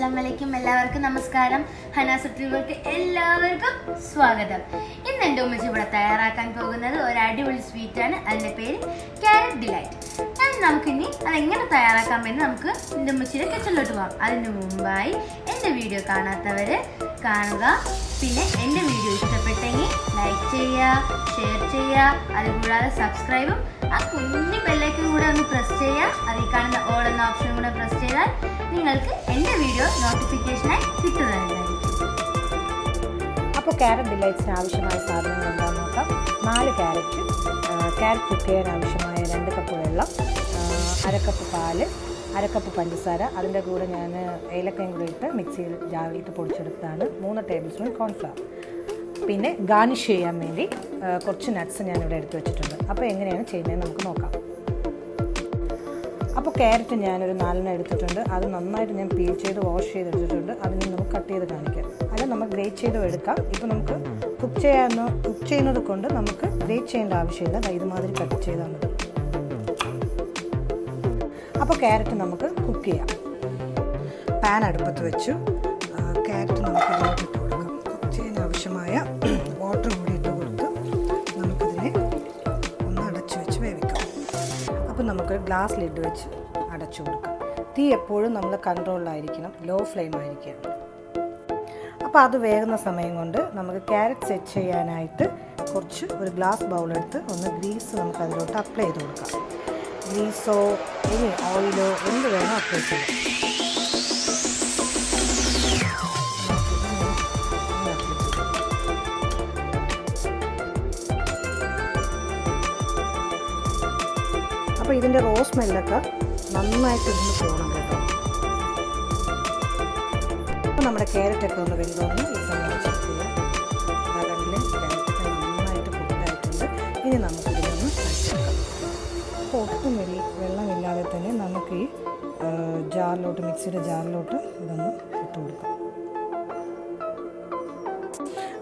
അസ്സലാമലൈക്കും. എല്ലാവർക്കും നമസ്കാരം. ഹനാസ് ട്രിവർക്ക് എല്ലാവർക്കും സ്വാഗതം. ഇന്ന് എൻ്റെ ഉമ്മച്ചി ഇവിടെ തയ്യാറാക്കാൻ പോകുന്നത് ഒരു അടിപൊളി സ്വീറ്റാണ്. അതിൻ്റെ പേര് ക്യാരറ്റ് ഡിലൈറ്റ്. നമുക്കിനി അതെങ്ങനെ തയ്യാറാക്കാമെന്ന് നമുക്ക് എൻ്റെ ഉമ്മച്ചിയുടെ കിച്ചണിലോട്ട് പോകാം. അതിന് മുമ്പായി എൻ്റെ വീഡിയോ കാണാത്തവർ കാണുക. പിന്നെ എൻ്റെ വീഡിയോ ഇഷ്ടപ്പെട്ടെങ്കിൽ ലൈക്ക് ചെയ്യുക, ഷെയർ ചെയ്യുക. അതുകൂടാതെ സബ്സ്ക്രൈബും ആ കുഞ്ഞു ബെല്ലൈക്കൻ കൂടെ ഒന്ന് പ്രസ് ചെയ്യുക. അതിൽ കാണുന്ന ഓൾ എന്ന ഓപ്ഷൻ കൂടെ പ്രസ് ചെയ്താൽ നിങ്ങൾക്ക് എൻ്റെ വീഡിയോ നോട്ടിഫിക്കേഷനായി കിട്ടുന്നതായിരിക്കും. അപ്പോൾ ക്യാരറ്റ് ഡിലൈറ്റ്സിന് ആവശ്യമായ സാധനങ്ങൾ എന്താണെന്ന് നോക്കാം. 4 ക്യാരറ്റ് കുക്ക് ചെയ്യാൻ ആവശ്യമായ 2 കപ്പ് വെള്ളം, 1/2 കപ്പ് പാല്, 1/2 കപ്പ് പഞ്ചസാര, അതിൻ്റെ കൂടെ ഞാൻ ഏലക്കയും കൂടെ ഇട്ട് മിക്സിയിൽ ജാറിലിട്ട് പൊടിച്ചെടുത്താണ്. 3 ടേബിൾ സ്പൂൺ കോൺഫ്ലവർ. പിന്നെ ഗാർണിഷ് ചെയ്യാൻ വേണ്ടി കുറച്ച് നട്ട്സ് ഞാനിവിടെ എടുത്ത് വെച്ചിട്ടുണ്ട്. അപ്പോൾ എങ്ങനെയാണ് ചെയ്യുന്നതെന്ന് നമുക്ക് നോക്കാം. അപ്പോൾ ക്യാരറ്റ് ഞാനൊരു 4 എടുത്തിട്ടുണ്ട്. അത് നന്നായിട്ട് ഞാൻ പീൽ ചെയ്ത് വാഷ് ചെയ്തെടുത്തിട്ടുണ്ട്. അതിന് നമുക്ക് കട്ട് ചെയ്ത് കാണിക്കാം. അല്ല നമുക്ക് ഗ്രേറ്റ് ചെയ്തും എടുക്കാം. ഇപ്പോൾ നമുക്ക് കുക്ക് ചെയ്യുന്നത് കൊണ്ട് നമുക്ക് ഗ്രേറ്റ് ചെയ്യേണ്ട ആവശ്യമില്ല. ഇതുമാതിരി കട്ട് ചെയ്താൽ മതി. അപ്പോൾ ക്യാരറ്റ് നമുക്ക് കുക്ക് ചെയ്യാം. പാൻ അടുപ്പത്ത് വെച്ചു. ക്യാരറ്റ് നമുക്ക് ഇതിലോട്ട് ഇട്ട് കൊടുക്കാം. കുക്ക് ചെയ്യാൻ ആവശ്യമായ വാട്ടർ കൂടി ഇട്ട് കൊടുത്ത് നമുക്കിതിനെ ഒന്ന് അടച്ചു വെച്ച് വേവിക്കാം. അപ്പോൾ നമുക്ക് ഗ്ലാസ് ലിഡ് വെച്ച് അടച്ചു കൊടുക്കാം. തീ എപ്പോഴും നമ്മൾ കൺട്രോളിലായിരിക്കണം, ലോ ഫ്ലെയിം ആയിരിക്കണം. അപ്പോൾ അത് വേകുന്ന സമയം കൊണ്ട് നമുക്ക് ക്യാരറ്റ് സെറ്റ് ചെയ്യാനായിട്ട് ഒരു ഗ്ലാസ് ബൗളെടുത്ത് ഒന്ന് ഗ്രീസ് നമുക്ക് അതിലോട്ട് അപ്ലൈ ചെയ്ത് കൊടുക്കാം. ഗ്രീസോ ഇനി ഓയിലോ എന്ത് വേണോ അപ്ലൈ ചെയ്യാം. അപ്പോൾ ഇതിൻ്റെ റോസ് സ്മെല്ലൊക്കെ നന്നായിട്ട് ഇന്ന് പോകണം കേട്ടോ. അപ്പോൾ നമ്മുടെ ക്യാരറ്റൊക്കെ ഒന്ന് വെന്തോന്ന് ഈ സമയം ചെക്ക് ചെയ്യാം. കടലിൽ ക്യാരറ്റൊക്കെ നന്നായിട്ട് കുക്കായിട്ടുണ്ട്. ഇനി നമുക്കിതിനൊന്ന് അരച്ചെടുക്കാം. അപ്പോൾ ഒട്ടും വെള്ളമില്ലാതെ തന്നെ നമുക്ക് ഈ മിക്സിയുടെ ജാറിലോട്ട് ഇതൊന്ന് ഇട്ട് കൊടുക്കാം.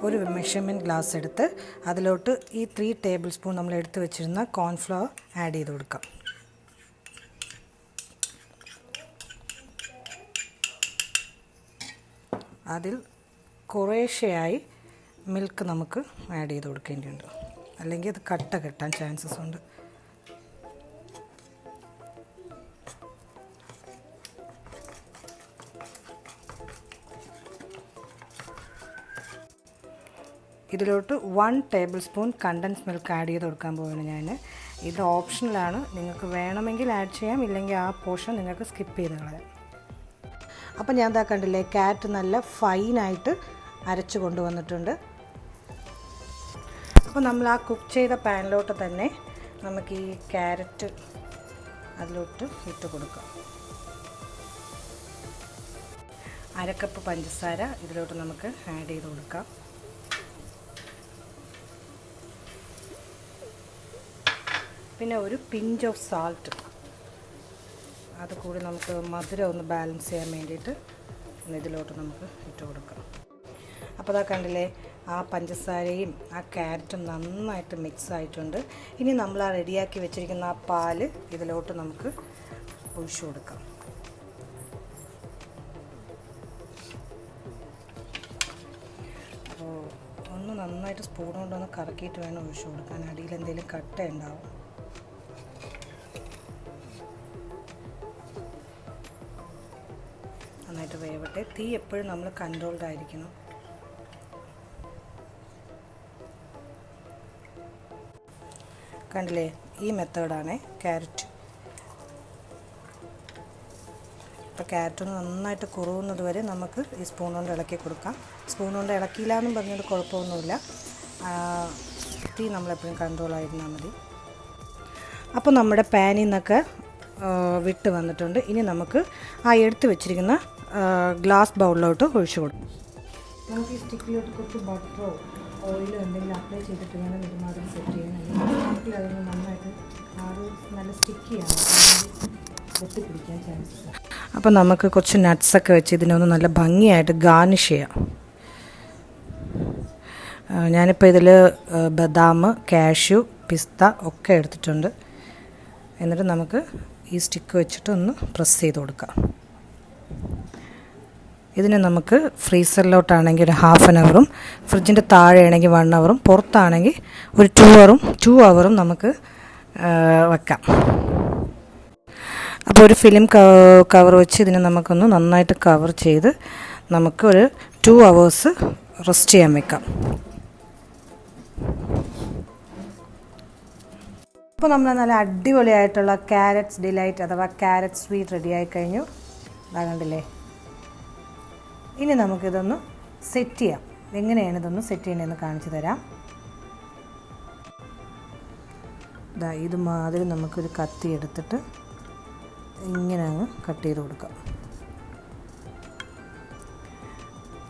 ഒരു മെഷർമെൻറ്റ് ഗ്ലാസ് എടുത്ത് അതിലോട്ട് ഈ 3 ടേബിൾ സ്പൂൺ നമ്മൾ എടുത്ത് വെച്ചിരുന്ന കോൺഫ്ലവർ ആഡ് ചെയ്ത് കൊടുക്കാം. അതിൽ കുറേശ്ശെയായി മിൽക്ക് നമുക്ക് ആഡ് ചെയ്ത് കൊടുക്കേണ്ടതുണ്ട്. അല്ലെങ്കിൽ അത് കട്ട കെട്ടാൻ ചാൻസസ് ഉണ്ട്. ഇതിലോട്ട് 1 tablespoon condense milk add ചെയ്ത് കൊടുക്കാൻ പോവുകയാണ് ഞാൻ. ഇത് ഓപ്ഷണലാണ്. നിങ്ങൾക്ക് വേണമെങ്കിൽ ആഡ് ചെയ്യാം, ഇല്ലെങ്കിൽ ആ പോർഷൻ നിങ്ങൾക്ക് സ്കിപ്പ് ചെയ്ത് കളയാം. അപ്പോൾ ഞാൻ എന്താ കണ്ടില്ലേ, ക്യാരറ്റ് നല്ല ഫൈനായിട്ട് അരച്ച് കൊണ്ടുവന്നിട്ടുണ്ട്. അപ്പോൾ നമ്മൾ ആ കുക്ക് ചെയ്ത പാനിലോട്ട് തന്നെ നമുക്ക് ഈ ക്യാരറ്റ് അതിലോട്ട് ഇട്ട് കൊടുക്കാം. 1/2 കപ്പ് പഞ്ചസാര ഇതിലോട്ട് നമുക്ക് ആഡ് ചെയ്ത് കൊടുക്കാം. പിന്നെ ഒരു പിഞ്ച് ഓഫ് സാൾട്ട്, അത് കൂടി നമുക്ക് മധുരം ഒന്ന് ബാലൻസ് ചെയ്യാൻ വേണ്ടിയിട്ട് ഇതിലോട്ട് നമുക്ക് ഇട്ട് കൊടുക്കാം. അപ്പോൾ അതാ കണ്ടില്ലേ, ആ പഞ്ചസാരയും ആ ക്യാരറ്റും നന്നായിട്ട് മിക്സ് ആയിട്ടുണ്ട്. ഇനി നമ്മൾ ആ റെഡിയാക്കി വെച്ചിരിക്കുന്ന ആ പാല് ഇതിലോട്ട് നമുക്ക് ഒഴിച്ചു കൊടുക്കാം. അപ്പോൾ ഒന്ന് നന്നായിട്ട് സ്പൂൺ കൊണ്ടൊന്ന് കറക്കിയിട്ട് വേണം ഒഴിച്ചു കൊടുക്കാൻ. അടിയിൽ എന്തെങ്കിലും കട്ട ഉണ്ടാവും. നന്നായിട്ട് വേവട്ടെ. തീ എപ്പോഴും നമ്മൾ കൺട്രോൾഡ് ആയിരിക്കണം. കണ്ടില്ലേ, ഈ മെത്തേഡാണ് ക്യാരറ്റ്. ഇപ്പോൾ ക്യാരറ്റ് ഒന്ന് നന്നായിട്ട് കുറുകുന്നത് വരെ നമുക്ക് ഈ സ്പൂൺ കൊണ്ട് ഇളക്കി കൊടുക്കാം. സ്പൂൺ കൊണ്ട് ഇളക്കിയില്ല എന്നും പറഞ്ഞിട്ട് കുഴപ്പമൊന്നുമില്ല. തീ നമ്മളെപ്പോഴും കൺട്രോളായിരുന്നാൽ മതി. അപ്പോൾ നമ്മുടെ പാനിൽ നിന്നൊക്കെ വിട്ട് വന്നിട്ടുണ്ട്. ഇനി നമുക്ക് ആ എടുത്ത് വെച്ചിരിക്കുന്ന ഗ്ലാസ് ബൗളിലോട്ട് ഒഴിച്ചു കൊടുക്കും. നമുക്ക് ഈ സ്റ്റിക്കിലോട്ട് കുറച്ച് ബട്ടറോ ഓയിലോ എന്തെങ്കിലും അപ്ലൈ ചെയ്തിട്ട് വേണം ഇതുമാതിരി സെറ്റ് ചെയ്യാൻ. അല്ലെങ്കിൽ അതൊന്ന് നന്നായിട്ട് നല്ല സ്റ്റിക്കിയാണ്, ഒട്ടി പിടിക്കാൻ ചാൻസസ്. അപ്പോൾ നമുക്ക് കുറച്ച് നട്ട്സൊക്കെ വെച്ച് ഇതിനൊന്ന് നല്ല ഭംഗിയായിട്ട് ഗാർണിഷ് ചെയ്യാം. ഞാനിപ്പോൾ ഇതിൽ ബദാം, കാഷ്യൂ, പിസ്ത ഒക്കെ എടുത്തിട്ടുണ്ട്. എന്നിട്ട് നമുക്ക് ഈ സ്റ്റിക്ക് വെച്ചിട്ട് ഒന്ന് പ്രസ് ചെയ്ത് കൊടുക്കാം. ഇതിന് നമുക്ക് ഫ്രീസറിലോട്ടാണെങ്കിൽ ഒരു 1/2 അവറും ഫ്രിഡ്ജിൻ്റെ താഴെയാണെങ്കിൽ 1 അവറും പുറത്താണെങ്കിൽ ഒരു 2 അവറും നമുക്ക് വെക്കാം. അപ്പോൾ ഒരു ഫിലിം കവർ വെച്ച് ഇതിനെ നമുക്കൊന്ന് നന്നായിട്ട് കവർ ചെയ്ത് നമുക്ക് ഒരു 2 അവേഴ്സ് റെസ്റ്റ് ചെയ്യാൻ വെക്കാം. അപ്പോൾ നമ്മൾ നല്ല അടിപൊളിയായിട്ടുള്ള ക്യാരറ്റ്സ് ഡിലൈറ്റ് അഥവാ ക്യാരറ്റ് സ്വീറ്റ് റെഡിയായി കഴിഞ്ഞു. ഇതാ കണ്ടില്ലേ. ഇനി നമുക്കിതൊന്ന് സെറ്റ് ചെയ്യാം. എങ്ങനെയാണ് ഇതൊന്ന് സെറ്റ് ചെയ്യണമെന്ന് കാണിച്ചു തരാം. ഇതുമാതിരി നമുക്കൊരു കത്തി എടുത്തിട്ട് ഇങ്ങനെ അങ്ങ് കട്ട് ചെയ്ത് കൊടുക്കാം.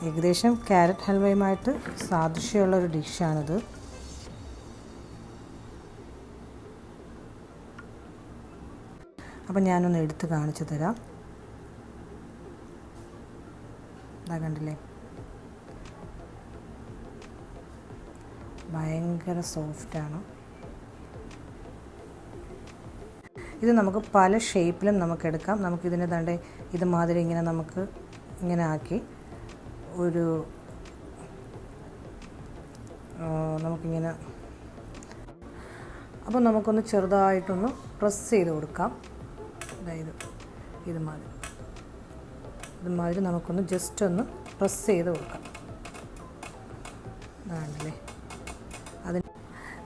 ഏകദേശം ക്യാരറ്റ് ഹൽവയുമായിട്ട് സാദൃശ്യമുള്ളൊരു ഡിഷാണിത്. അപ്പം ഞാനൊന്ന് എടുത്ത് കാണിച്ചു തരാം. ഇതാ കണ്ടില്ലേ, ഭയങ്കര സോഫ്റ്റാണ്. ഇത് നമുക്ക് പല ഷേപ്പിലും നമുക്ക് എടുക്കാം. നമുക്കിതിനെ ദണ്ടെ ഇതുമാതിരി ഇങ്ങനെ നമുക്ക് ഇങ്ങനെ ആക്കി ഒരു നമുക്കിങ്ങനെ അപ്പോൾ നമുക്കൊന്ന് ചെറുതായിട്ടൊന്ന് പ്രസ് ചെയ്ത് കൊടുക്കാം. അതായത് ഇതുമാതിരി നമുക്കൊന്ന് ജസ്റ്റ് ഒന്ന് പ്രസ് ചെയ്ത് കൊടുക്കാം. അതാണല്ലേ.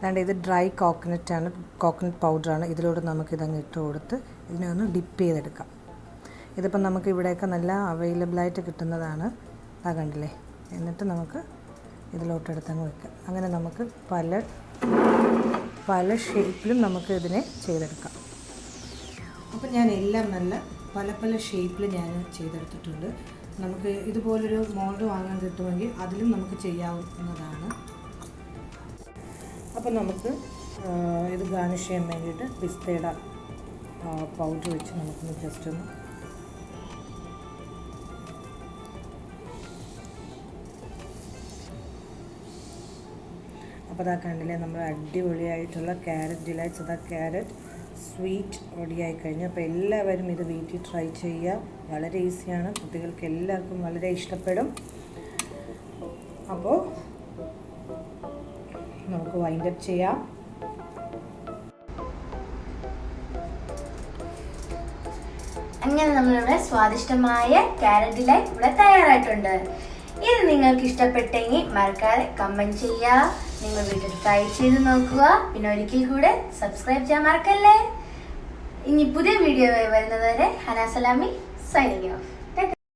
അതാണ്ട് ഇത് ഡ്രൈ കോക്കനട്ട് പൗഡറാണ്. ഇതിലൂടെ നമുക്കിതങ്ങ് ഇട്ട് കൊടുത്ത് ഇതിനെ ഒന്ന് ഡിപ്പ് ചെയ്തെടുക്കാം. ഇതിപ്പം നമുക്ക് ഇവിടെയൊക്കെ നല്ല അവൈലബിളായിട്ട് കിട്ടുന്നതാണ്. ആ കണ്ടില്ലേ. എന്നിട്ട് നമുക്ക് ഇതിലോട്ടെടുത്തങ്ങ് വെക്കാം. അങ്ങനെ നമുക്ക് പല ഷേപ്പിലും നമുക്ക് ഇതിനെ ചെയ്തെടുക്കാം. അപ്പം ഞാൻ എല്ലാം നല്ല പല ഷേപ്പിൽ ഞാൻ ചെയ്തെടുത്തിട്ടുണ്ട്. നമുക്ക് ഇതുപോലൊരു മോൾഡ് വാങ്ങാൻ കിട്ടുമെങ്കിൽ അതിലും നമുക്ക് ചെയ്യാവുന്നതാണ്. അപ്പം നമുക്ക് ഇത് ഗാർണിഷ് ചെയ്യാൻ വേണ്ടിയിട്ട് പിസ്തയുടെ പൗഡർ വെച്ച് നമുക്കൊന്ന് ജസ്റ്റ് ഒന്ന് അപ്പോൾ അതാ കണ്ടില്ലേ, നമ്മൾ അടിപൊളിയായിട്ടുള്ള ക്യാരറ്റ് ഡിലൈറ്റ്സ് അതാ ക്യാരറ്റ് സ്വീറ്റ് റെഡിയായി കഴിഞ്ഞു. അപ്പോൾ എല്ലാവരും ഇത് വീട്ടിൽ ട്രൈ ചെയ്യുക. വളരെ ഈസിയാണ്, കുട്ടികൾക്ക് എല്ലാവർക്കും വളരെ ഇഷ്ടപ്പെടും. അപ്പോൾ നമുക്ക് വൈൻഡപ്പ് ചെയ്യാം. അങ്ങനെ നമ്മളിവിടെ സ്വാദിഷ്ടമായ ക്യാരറ്റ് ഡിലൈറ്റ് ഇവിടെ തയ്യാറായിട്ടുണ്ട്. ഇത് നിങ്ങൾക്ക് ഇഷ്ടപ്പെട്ടെങ്കിൽ മറക്കാതെ കമന്റ് ചെയ്യുക. നിങ്ങൾ വീട്ടിൽ ട്രൈ ചെയ്ത് നോക്കുക. പിന്നെ ഒരിക്കൽ കൂടെ സബ്സ്ക്രൈബ് ചെയ്യാൻ മറക്കല്ലേ. ഇനി പുതിയ വീഡിയോ വരുന്നതുവരെ ഹന സലാമി സൈനിങ് ഓഫ്.